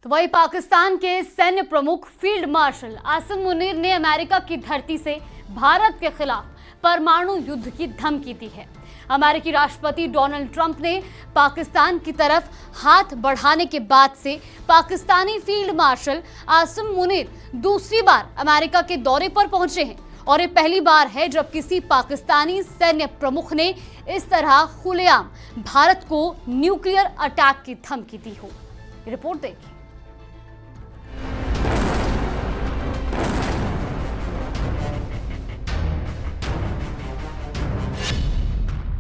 तो वही पाकिस्तान के सैन्य प्रमुख फील्ड मार्शल आसिम मुनीर ने अमेरिका की धरती से भारत के खिलाफ परमाणु युद्ध की धमकी दी है। अमेरिकी राष्ट्रपति डोनाल्ड ट्रंप ने पाकिस्तान की तरफ हाथ बढ़ाने के बाद से पाकिस्तानी फील्ड मार्शल आसिम मुनीर दूसरी बार अमेरिका के दौरे पर पहुंचे हैं और ये पहली बार है जब किसी पाकिस्तानी सैन्य प्रमुख ने इस तरह खुलेआम भारत को न्यूक्लियर अटैक की धमकी दी हो। रिपोर्ट देखिए।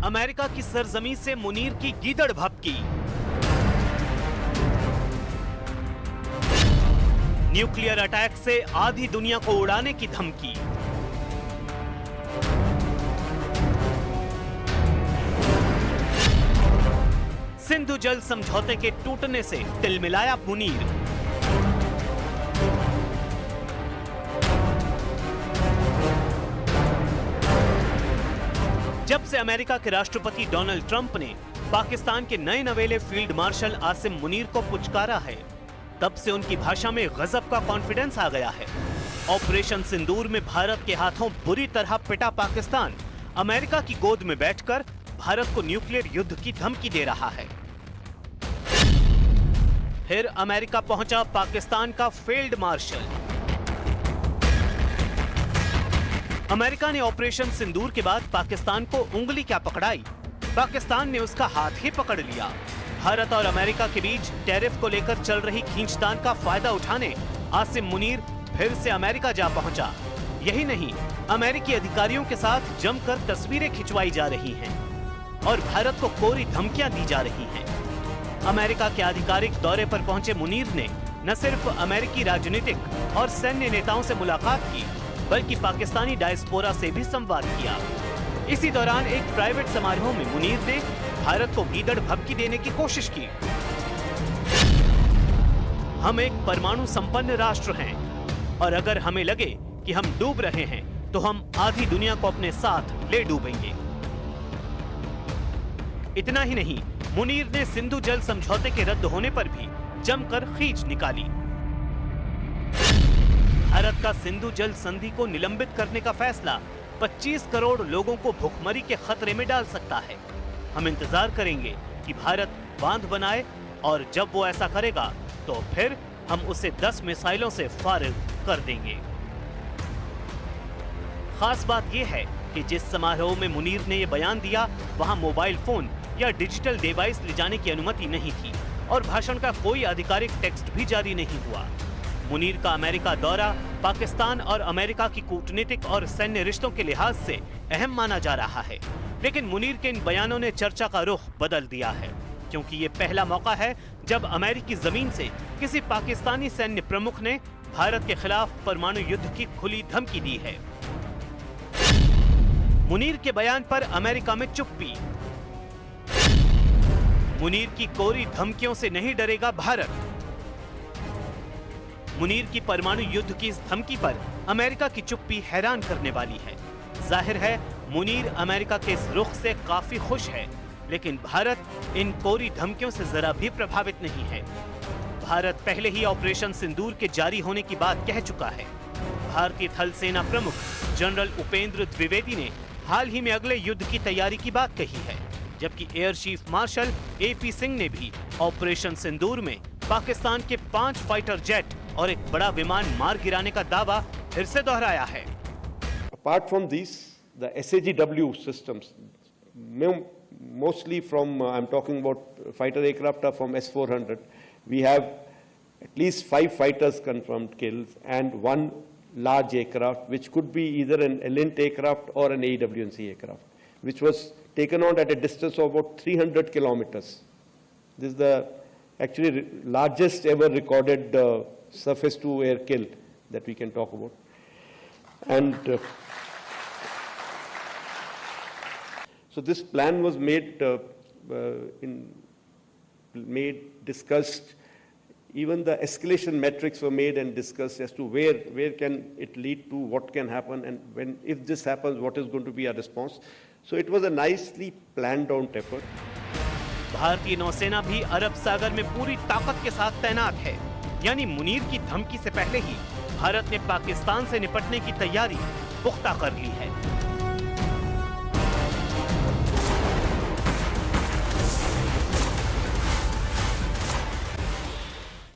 अमेरिका की सरजमीं से मुनीर की गीदड़ भभकी। न्यूक्लियर अटैक से आधी दुनिया को उड़ाने की धमकी। सिंधु जल समझौते के टूटने से तिलमिलाया मुनीर। जब से अमेरिका के राष्ट्रपति डोनाल्ड ट्रंप ने पाकिस्तान के नए नवेले फील्ड मार्शल आसिम मुनीर को पुचकारा है, तब से उनकी भाषा में गजब का कॉन्फिडेंस आ गया है। ऑपरेशन सिंदूर में भारत के हाथों बुरी तरह पिटा पाकिस्तान अमेरिका की गोद में बैठकर भारत को न्यूक्लियर युद्ध की धमकी दे रहा है। फिर अमेरिका पहुंचा पाकिस्तान का फील्ड मार्शल। अमेरिका ने ऑपरेशन सिंदूर के बाद पाकिस्तान को उंगली क्या पकड़ाई, पाकिस्तान ने उसका हाथ ही पकड़ लिया। भारत और अमेरिका के बीच टैरिफ को लेकर चल रही खींचतान का फायदा उठाने आसिम मुनीर फिर से अमेरिका जा पहुंचा। यही नहीं, अमेरिकी अधिकारियों के साथ जमकर तस्वीरें खिंचवाई जा रही हैं और भारत को कोरी धमकियां दी जा रही हैं। अमेरिका के आधिकारिक दौरे पर पहुंचे मुनीर ने न सिर्फ अमेरिकी राजनीतिक और सैन्य नेताओं से मुलाकात की, बल्कि पाकिस्तानी डायस्पोरा से भी संवाद किया। इसी दौरान एक प्राइवेट समारोह में मुनीर ने भारत को गीदड़ भभकी देने की कोशिश की। हम एक परमाणु संपन्न राष्ट्र हैं और अगर हमें लगे कि हम डूब रहे हैं तो हम आधी दुनिया को अपने साथ ले डूबेंगे। इतना ही नहीं, मुनीर ने सिंधु जल समझौते के रद्द होने पर भी जमकर खींच निकाली। भारत का सिंधु जल संधि को निलंबित करने का फैसला 25 करोड़ लोगों को भूखमरी के खतरे में डाल सकता है। हम इंतजार करेंगे कि भारत बांध बनाए और जब वो ऐसा करेगा तो फिर हम उसे 10 मिसाइलों से फारिग कर देंगे। खास बात यह है कि जिस समारोह में मुनीर ने यह बयान दिया, वहां मोबाइल फोन या डिजिटल डिवाइस ले जाने की अनुमति नहीं थी और भाषण का कोई आधिकारिक टेक्स्ट भी जारी नहीं हुआ। मुनीर का अमेरिका दौरा पाकिस्तान और अमेरिका की कूटनीतिक और सैन्य रिश्तों के लिहाज से अहम माना जा रहा है, लेकिन मुनीर के इन बयानों ने चर्चा का रुख बदल दिया है, क्योंकि ये पहला मौका है जब अमेरिकी जमीन से किसी पाकिस्तानी सैन्य प्रमुख ने भारत के खिलाफ परमाणु युद्ध की खुली धमकी दी है। मुनीर के बयान पर अमेरिका में चुप्पी। मुनीर की कोरी धमकियों से नहीं डरेगा भारत। मुनीर की परमाणु युद्ध की इस धमकी पर अमेरिका की चुप्पी हैरान करने वाली है। जाहिर है मुनीर अमेरिका के इस रुख से काफी खुश है, लेकिन भारत इन कोरी धमकियों से जरा भी प्रभावित नहीं है। भारत पहले ही ऑपरेशन सिंदूर के जारी होने की बात कह चुका है। भारतीय थल सेना प्रमुख जनरल उपेंद्र द्विवेदी ने हाल ही में अगले युद्ध की तैयारी की बात कही है, जबकि air chief marshal AP Singh ने भी ऑपरेशन सिंदूर में पाकिस्तान के 5 फाइटर जेट और एक बड़ा विमान मार गिराने का दावा फिर से दोहराया है। Apart from these, the SAGW systems, mostly from I'm talking about fighter aircraft are from S-400. We have at least 5 fighters confirmed kills and 1 large aircraft, which could be either an Elint aircraft or an AWNC aircraft, which was taken out at a distance of about 300 kilometers. This is the actually largest ever recorded surface to air kill that we can talk about. And so this plan was discussed. Even the escalation metrics were made and discussed as to where can it lead to, what can happen, and if this happens, what is going to be our response. So it was a nicely planned out effort. भारतीय नौसेना भी अरब सागर में पूरी ताकत के साथ तैनात है। यानी मुनीर की धमकी से पहले ही भारत ने पाकिस्तान से निपटने की तैयारी पुख्ता कर ली है।